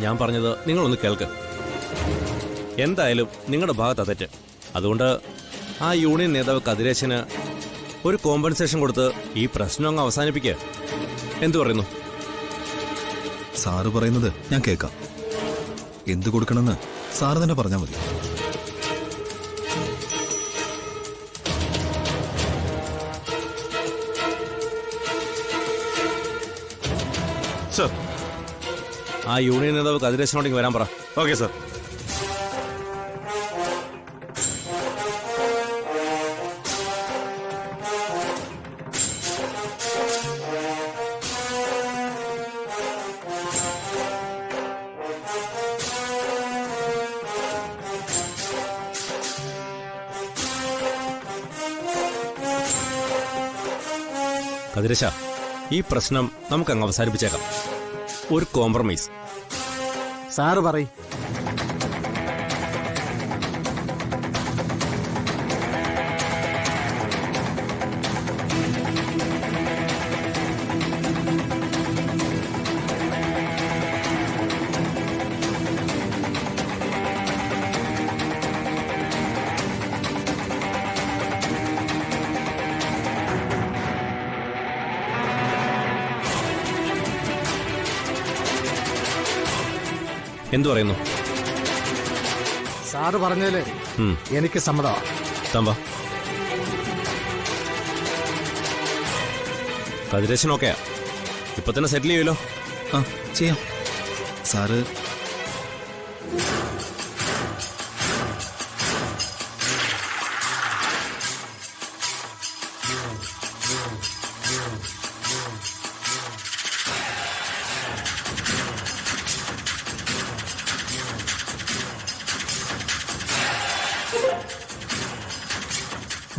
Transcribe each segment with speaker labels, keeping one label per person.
Speaker 1: ഞാൻ പറഞ്ഞത് നിങ്ങളൊന്ന് കേൾക്ക്. എന്തായാലും നിങ്ങളുടെ ഭാഗത്താ തെറ്റ്. അതുകൊണ്ട് ആ യൂണിയൻ നേതാവ് കതിരേശന് ഒരു കോമ്പൻസേഷൻ കൊടുത്ത് ഈ പ്രശ്നം അങ്ങ് അവസാനിപ്പിക്കുക. എന്തു പറയുന്നു?
Speaker 2: സാറ് പറയുന്നത് ഞാൻ കേൾക്കാം. എന്ത് കൊടുക്കണമെന്ന് സാറ് തന്നെ പറഞ്ഞാൽ മതി.
Speaker 3: സർ,
Speaker 1: ആ യൂണിയൻ നേതാവ് കതിരേശനോടേക്ക് വരാൻ പറ.
Speaker 3: Okay sir.
Speaker 1: കതിരേശ, ഈ പ്രശ്നം നമുക്കങ്ങ് അവസാനിപ്പിച്ചേക്കാം. ഒരു കോംപ്രമൈസ്.
Speaker 4: സാറ് പറയും.
Speaker 1: എന്തു പറയുന്നു?
Speaker 4: സാറ് പറഞ്ഞതില് എനിക്ക് സമ്മതമാണ്.
Speaker 1: തമ്പ കതിരേശനൊക്കെയാ? ഇപ്പൊ തന്നെ സെറ്റിൽ ചെയ്യുമല്ലോ.
Speaker 2: ആ, ചെയ്യാം സാറ്.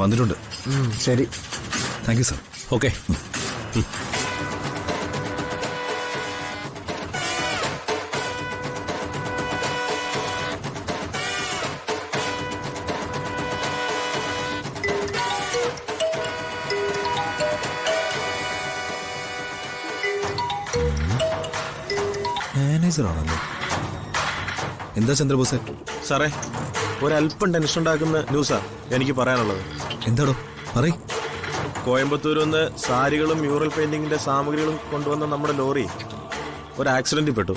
Speaker 2: വന്നിട്ടുണ്ട്.
Speaker 4: ശരി,
Speaker 2: താങ്ക് യു സാർ.
Speaker 1: ഓക്കെ.
Speaker 2: മാനേജറാണല്ലോ. എന്താ ചന്ദ്രബോസെ?
Speaker 3: സാറേ, ഒരല്പം ടെൻഷൻ ഉണ്ടാക്കുന്ന ന്യൂസാ എനിക്ക് പറയാനുള്ളത്.
Speaker 2: എന്താടോ പറയ്.
Speaker 3: കോയമ്പത്തൂരിൽ നിന്ന് സാരികളും മ്യൂറൽ പെയിന്റിങ്ങിന്റെ സാമഗ്രികളും കൊണ്ടുവന്ന നമ്മുടെ ലോറി ഒരു ആക്സിഡന്റിൽ പെട്ടു.